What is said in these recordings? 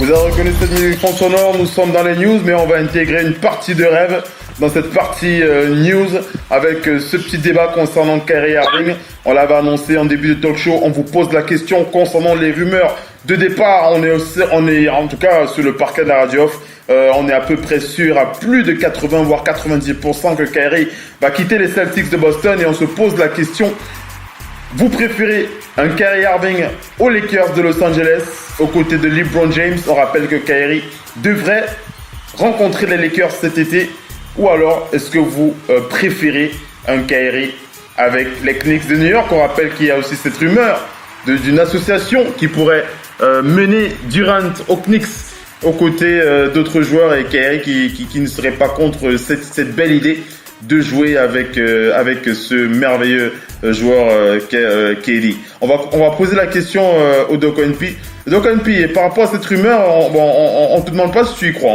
Vous avez reconnu cette musique fond sonore, nous sommes dans les news, mais on va intégrer une partie de rêve dans cette partie news avec ce petit débat concernant Kyrie Irving. On l'avait annoncé en début de talk show, on vous pose la question concernant les rumeurs de départ. On est en tout cas sur le parquet de la radio off. On est à peu près sûr à plus de 80 voire 90% que Kyrie va quitter les Celtics de Boston et on se pose la question. Vous préférez un Kyrie Irving aux Lakers de Los Angeles aux côtés de LeBron James? On rappelle que Kyrie devrait rencontrer les Lakers cet été. Ou alors, est-ce que vous préférez un Kyrie avec les Knicks de New York? On rappelle qu'il y a aussi cette rumeur d'une association qui pourrait mener Durant aux Knicks aux côtés d'autres joueurs et Kyrie qui ne serait pas contre cette belle idée de jouer avec ce merveilleux joueur KD. On va poser la question au Doc NP. Doc NP, par rapport à cette rumeur, on te demande pas si tu y crois.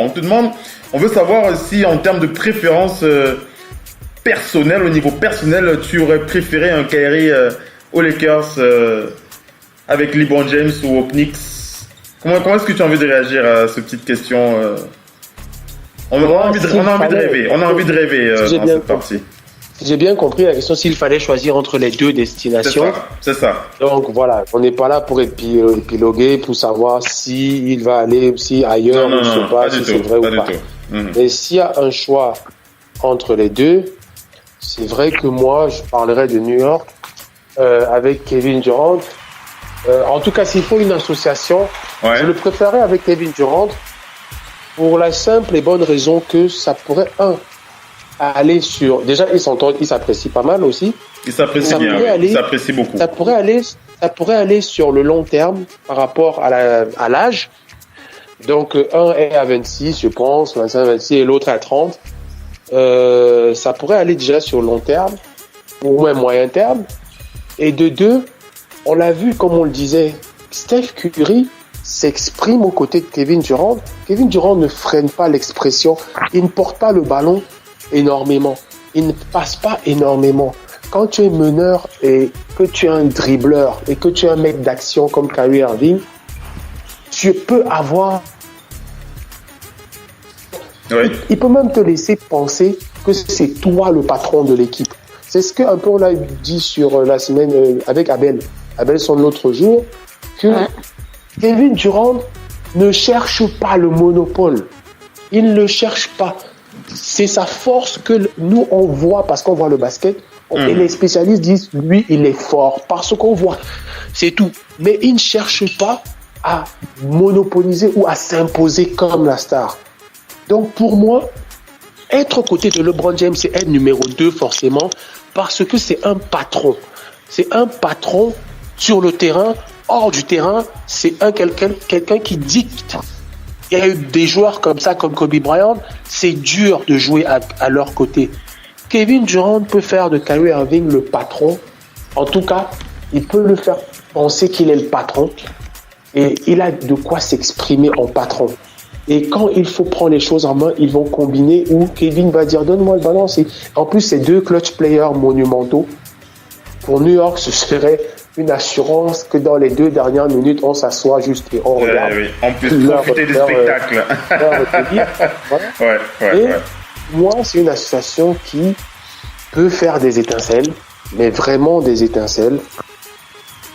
On veut savoir si en termes de préférence personnelle, au niveau personnel, tu aurais préféré un Kyrie aux Lakers avec LeBron James ou aux Knicks. Comment est-ce que tu as envie de réagir à cette petite question On a envie de rêver dans cette partie. J'ai bien compris la question, s'il fallait choisir entre les deux destinations. C'est ça. Donc voilà, on n'est pas là pour épiloguer, pour savoir s'il va aller aussi ailleurs, ou je sais pas si c'est vrai ou pas. Mais s'il y a un choix entre les deux, c'est vrai que moi, je parlerais de New York avec Kevin Durant. En tout cas, s'il faut une association, je le préférerais avec Kevin Durant pour la simple et bonne raison que ça pourrait, aller sur... Déjà, ils s'entendent, ils s'apprécient pas mal aussi. Ils s'apprécient bien, ils s'apprécient beaucoup. Ça pourrait aller sur le long terme par rapport à l'âge. Donc, un est à 26, je pense, 25, 26, et l'autre à 30. Ça pourrait aller déjà sur le long terme, ou même moyen terme. Et de deux, on l'a vu, comme on le disait, Steph Curry s'exprime aux côtés de Kevin Durant. Kevin Durant ne freine pas l'expression. Il ne porte pas le ballon énormément. Il ne passe pas énormément. Quand tu es meneur et que tu es un dribbleur et que tu es un mec d'action comme Kyrie Irving, tu peux avoir... Il peut même te laisser penser que c'est toi le patron de l'équipe. C'est ce qu'un peu on a dit sur la semaine avec Abel son l'autre jour, que Kevin Durant ne cherche pas le monopole. Il ne le cherche pas. C'est sa force que nous on voit parce qu'on voit le basket. Et les spécialistes disent, lui, il est fort parce qu'on voit. C'est tout. Mais il ne cherche pas à monopoliser ou à s'imposer comme la star. Donc pour moi, être aux côtés de LeBron James, c'est être numéro 2 forcément, parce que c'est un patron. C'est un patron sur le terrain, hors du terrain, c'est quelqu'un qui dicte. Il y a eu des joueurs comme ça, comme Kobe Bryant, c'est dur de jouer à leur côté. Kevin Durant peut faire de Kyrie Irving le patron. En tout cas, il peut le faire penser qu'il est le patron. Et il a de quoi s'exprimer en patron. Et quand il faut prendre les choses en main, ils vont combiner où Kevin va dire donne-moi le ballon. En plus, c'est deux clutch players monumentaux. Pour New York, ce serait une assurance que dans les 2 dernières minutes, on s'assoit juste et on regarde. On peut profiter du spectacle. Et moi, c'est une association qui peut faire des étincelles, mais vraiment des étincelles.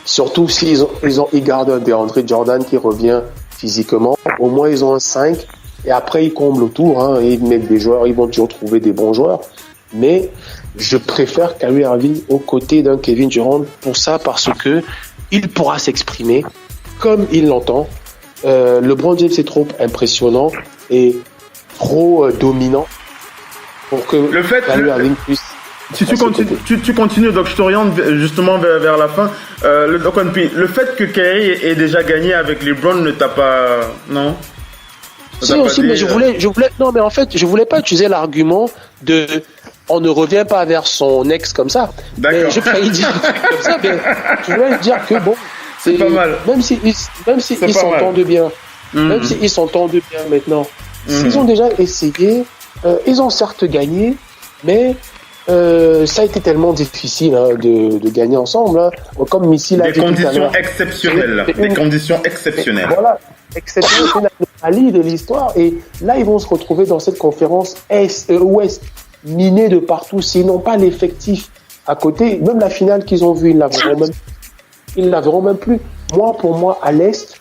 Surtout s'ils gardent un DeAndre Jordan qui revient physiquement. Au moins, ils ont un 5. Et après, ils comblent autour. Ils mettent des joueurs. Ils vont toujours trouver des bons joueurs. Mais je préfère Kyrie Irving aux côtés d'un Kevin Durant pour ça, parce que il pourra s'exprimer comme il l'entend. LeBron James est trop impressionnant et trop dominant pour que Kyrie Irving puisse... Si tu continues, donc je t'oriente justement vers la fin. Le fait que Kyrie ait déjà gagné avec LeBron ne t'a pas... Non? Si aussi, mais je voulais... Non, mais en fait, je voulais pas utiliser l'argument de... On ne revient pas vers son ex comme ça. D'accord. Mais j'ai failli dire comme ça, mais je voulais dire que bon... C'est pas mal. Même si ils s'entendent bien. Même s'ils s'entendent bien maintenant. S'ils ont déjà essayé, ils ont certes gagné, mais... ça a été tellement difficile de gagner ensemble. Comme Missy l'a dit tout à l'heure. Des conditions exceptionnelles. Voilà, exceptionnel, c'est une anomalie de l'histoire. Et là, ils vont se retrouver dans cette conférence Ouest, minée de partout. S'ils n'ont pas l'effectif à côté, même la finale qu'ils ont vue, ils ne la verront même plus. Pour moi, à l'Est,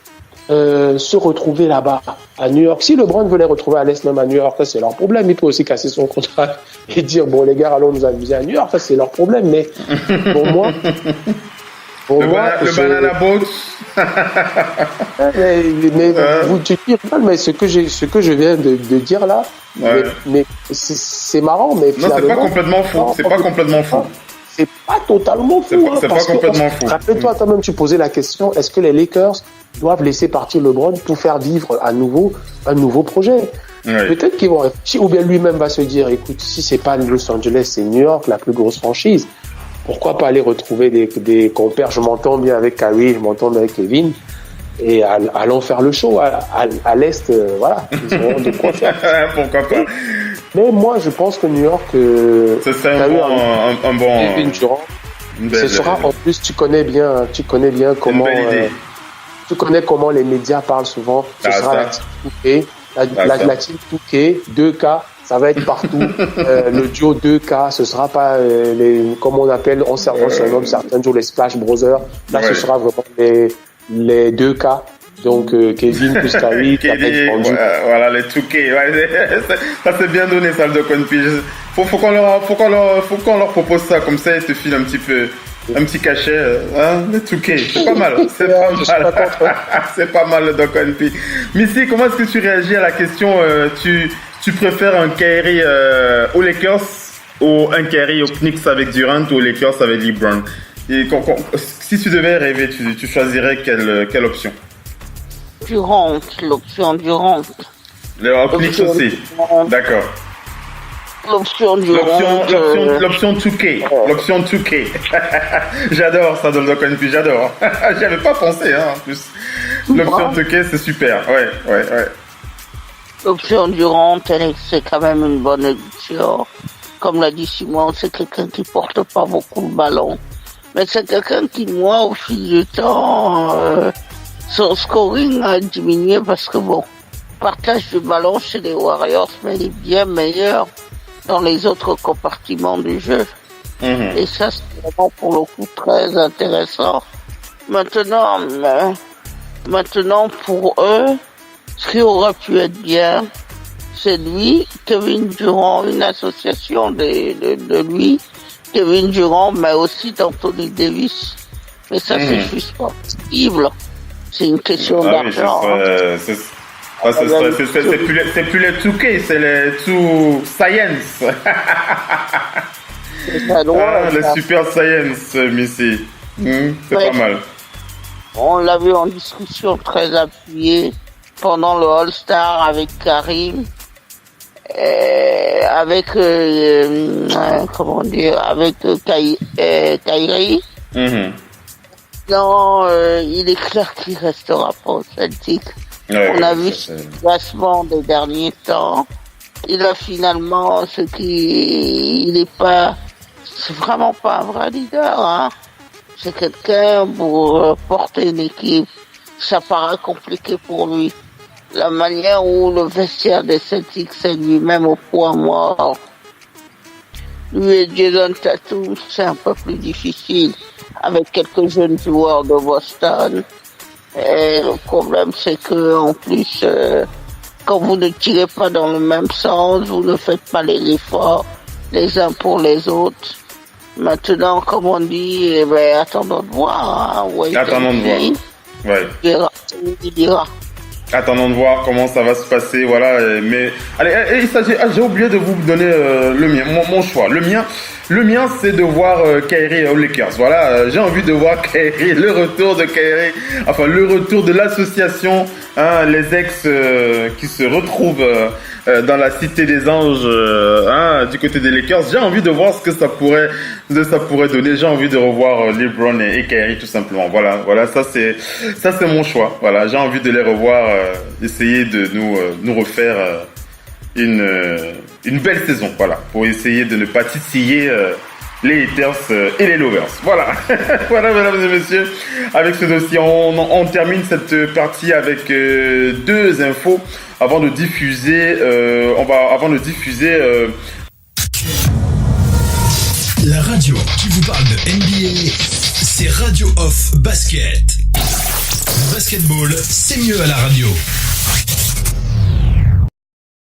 se retrouver là-bas, à New York. Si LeBron veut les retrouver à l'Est, même à New York, ça, c'est leur problème. Il peut aussi casser son contrat et dire, bon, les gars, allons nous amuser à New York. Ça, c'est leur problème. Mais pour moi... le banana boat. mais ce que je viens de dire là, ouais. mais c'est marrant, mais non, c'est pas complètement faux. C'est pas complètement faux. C'est pas totalement fou. C'est pas complètement fou. Rappelle-toi, toi-même, tu posais la question, est-ce que les Lakers doivent laisser partir LeBron pour faire vivre à nouveau un nouveau projet? Ouais. Peut-être qu'ils vont réfléchir, ou bien lui-même va se dire, écoute, si c'est pas Los Angeles, c'est New York, la plus grosse franchise. Pourquoi pas aller retrouver des compères? Je m'entends bien avec Kyrie, je m'entends bien avec Kevin. Et allons faire le show à l'Est, voilà. Ils auront de quoi faire. Pourquoi pas? Mais moi, je pense que New York... ce serait un bon... Kevin Durant. Ce sera, en plus, tu connais bien comment... tu connais comment les médias parlent souvent. Ce sera la team Touquet. La team Touquet, 2K. Ça va être partout. Le duo 2K, ce sera pas comme on appelle, on surnomme certains jours les Splash Brothers. Là, ce sera vraiment les 2K. Donc, Kevin plus Kyrie, voilà, les 2K. Ouais, ça c'est bien donné, ça, le Doconpi. Faut qu'on leur propose ça, comme ça, ils te filent un petit cachet, hein, les 2K. C'est pas mal. C'est pas mal, le Doconpi. Missy, comment est-ce que tu réagis à la question, tu préfères un Kyrie aux Lakers ou un Kyrie aux Knicks avec Durant ou aux Lakers avec LeBron? Et si tu devais rêver, tu choisirais quelle option? Durant, l'option Durant. Les Knicks aussi. D'accord. L'option Durant. L'option 2K. L'option 2K. J'adore ça dans le Doconpi, j'adore. J'y avais pas pensé, hein, en plus. L'option 2K, c'est super. Ouais. L'option Durant, c'est quand même une bonne option. Comme l'a dit Simon, c'est quelqu'un qui porte pas beaucoup le ballon. Mais c'est quelqu'un qui, moi, au fil du temps, son scoring a diminué parce que, bon, partage du ballon chez les Warriors, mais il est bien meilleur dans les autres compartiments du jeu. Et ça, c'est vraiment, pour le coup, très intéressant. Maintenant, pour eux, ce qui aurait pu être bien, c'est lui, Kevin Durant, une association de lui, Kevin Durant, mais aussi d'Anthony Davis. Mais ça, c'est juste pas possible. C'est une question d'argent. C'est plus les 2K, c'est les 2 Science. Les Super Science, Missy. C'est pas mal. On l'a vu en discussion très appuyée pendant le All-Star avec Karim, avec Kyrie. Non, il est clair qu'il restera pas au Celtic. On a vu ce classement des derniers temps. Il a finalement c'est vraiment pas un vrai leader, hein. C'est quelqu'un pour porter une équipe. Ça paraît compliqué pour lui. La manière où le vestiaire des Celtics est lui-même au point mort. Lui et Jason Tatum, c'est un peu plus difficile avec quelques jeunes joueurs de Boston. Et le problème, c'est que, en plus, quand vous ne tirez pas dans le même sens, vous ne faites pas les efforts les uns pour les autres. Maintenant, comme on dit, attendons de voir. Hein, attendons de voir. Ouais. Il dira. Attendons de voir comment ça va se passer, voilà. Mais allez, j'ai oublié de vous donner le mien, mon choix. Le mien, c'est de voir Kyrie aux Lakers. Voilà, j'ai envie de voir Kyrie, le retour de Kyrie, enfin le retour de l'association, hein, les ex qui se retrouvent dans la cité des anges, du côté des Lakers. J'ai envie de voir ce que ça pourrait donner. J'ai envie de revoir LeBron et Kyrie tout simplement. Voilà, ça c'est mon choix. Voilà, j'ai envie de les revoir, essayer de nous refaire une belle saison. Voilà, pour essayer de ne pas titiller les haters et les lovers. Voilà, voilà, mesdames et messieurs. Avec ce dossier, on termine cette partie avec deux infos avant de diffuser. La radio qui vous parle de NBA, c'est Radio Off Basket. Le basketball, c'est mieux à la radio.